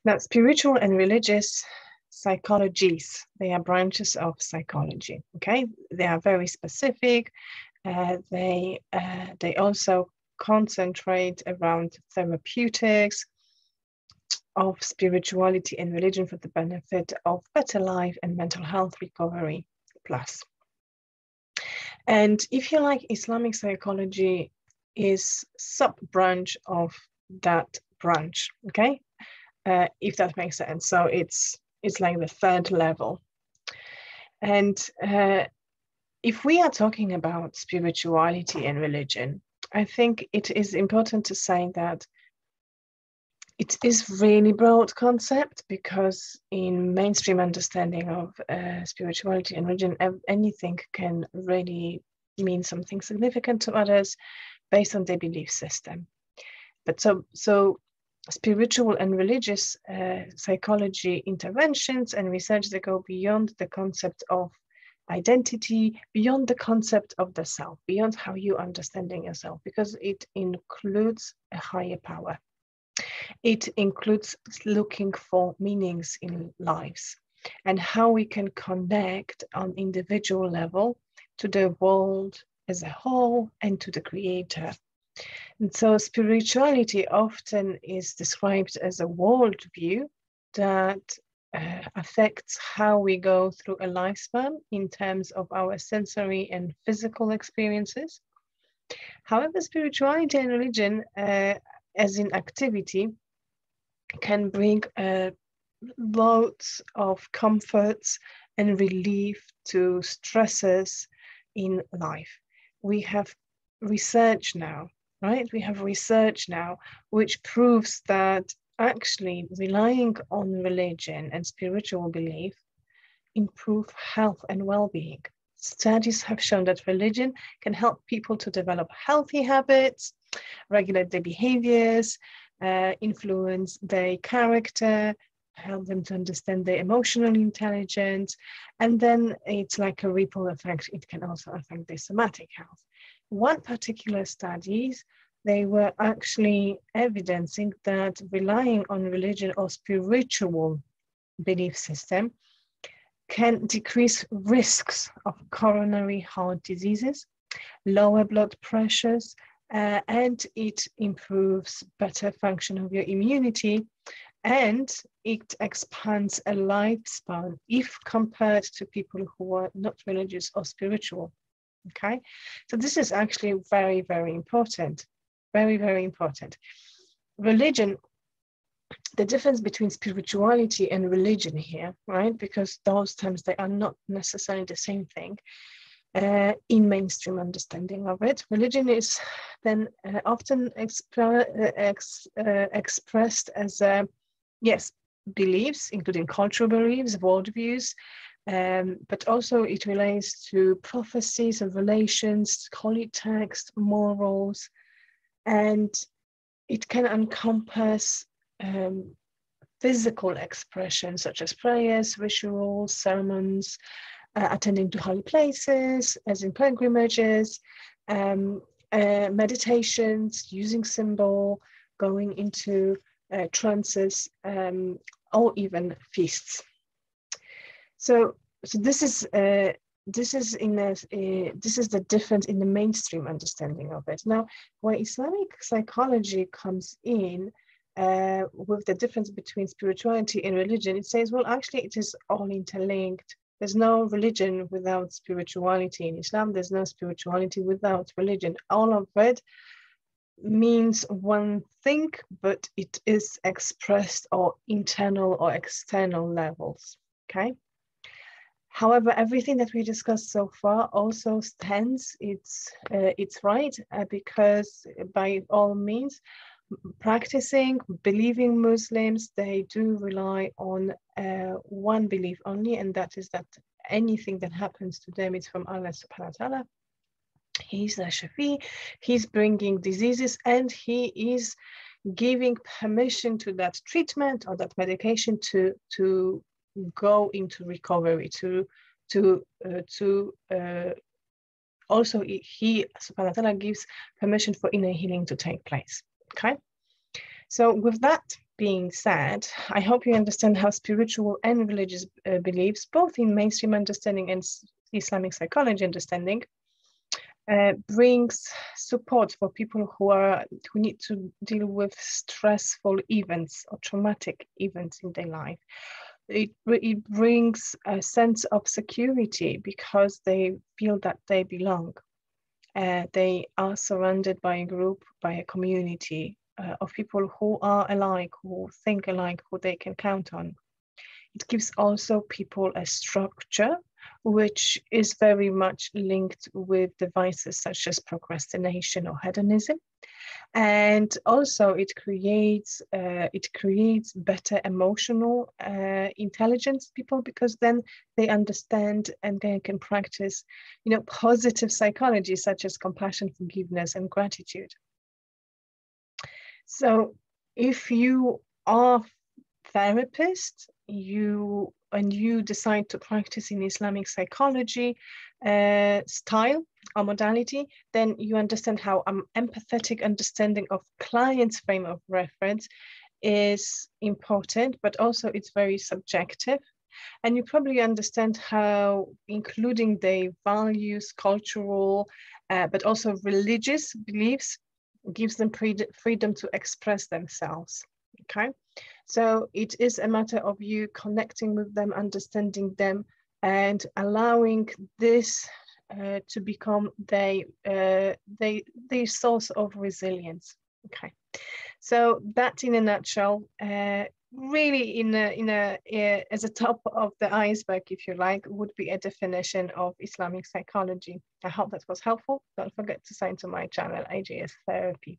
Now, spiritual and religious psychologies, they are branches of psychology, okay? They are very specific. They also concentrate around therapeutics of spirituality and religion for the benefit of better life and mental health recovery plus. And if you like, Islamic psychology is sub-branch of that branch, okay? If that makes sense. So it's like the third level. And if we are talking about spirituality and religion, I think it is important to say that it is really broad concept, because in mainstream understanding of spirituality and religion, anything can really mean something significant to others based on their belief system. But so spiritual and religious psychology interventions and research that go beyond the concept of identity, beyond the concept of the self, beyond how you understanding yourself, because it includes a higher power. It includes looking for meanings in lives and how we can connect on individual level to the world as a whole and to the creator. And so spirituality often is described as a worldview that affects how we go through a lifespan in terms of our sensory and physical experiences. However, spirituality and religion, as in activity, can bring loads of comforts and relief to stresses in life. We have research now, right? We have research now which proves that actually relying on religion and spiritual belief improve health and well-being. Studies have shown that religion can help people to develop healthy habits, regulate their behaviors, influence their character, help them to understand their emotional intelligence, and then it's like a ripple effect. It can also affect their somatic health. One particular studies, they were actually evidencing that relying on religion or spiritual belief system can decrease risks of coronary heart diseases, lower blood pressures, and it improves better function of your immunity, and it expands a lifespan if compared to people who are not religious or spiritual. Okay, so this is actually very, very important. Very, very important. Religion, the difference between spirituality and religion here, right? Because those terms, they are not necessarily the same thing. In mainstream understanding of it, religion is then often expressed as yes, beliefs, including cultural beliefs, worldviews, but also it relates to prophecies and relations, holy text, morals, and it can encompass physical expressions such as prayers, rituals, sermons, attending to holy places, as in pilgrimages, meditations, using symbol, going into trances, or even feasts. So this is the difference in the mainstream understanding of it. Now, where Islamic psychology comes in with the difference between spirituality and religion, it says, well, actually, it is all interlinked. There's no religion without spirituality in Islam. There's no spirituality without religion. All of it means one thing, but it is expressed on internal or external levels, okay? However, everything that we discussed so far also stands its right, because by all means, practicing, believing Muslims, they do rely on one belief only, and that is that anything that happens to them is from Allah subhanahu wa ta'ala. He's the Shafi, he's bringing diseases, and he is giving permission to that treatment or that medication to go into recovery, also he subhanahu wa ta'ala gives permission for inner healing to take place. Okay, So with that being said, I hope you understand how spiritual and religious beliefs, both in mainstream understanding and Islamic psychology understanding, brings support for people who need to deal with stressful events or traumatic events in their life. It brings a sense of security because they feel that they belong. They are surrounded by a group, by a community of people who are alike, who think alike, who they can count on. It gives also people a structure, which is very much linked with devices such as procrastination or hedonism. And also it creates better emotional intelligence people, because then they understand and they can practice, positive psychology such as compassion, forgiveness, and gratitude. So if you are therapist, you decide to practice in Islamic psychology style or modality, then you understand how empathetic understanding of client's frame of reference is important, but also it's very subjective. And you probably understand how including their values, cultural, but also religious beliefs gives them freedom to express themselves. Okay, so it is a matter of you connecting with them, understanding them, and allowing this to become their source of resilience. Okay, so that in a nutshell, really as a top of the iceberg, if you like, would be a definition of Islamic psychology. I hope that was helpful. Don't forget to sign to my channel, AJS Therapy.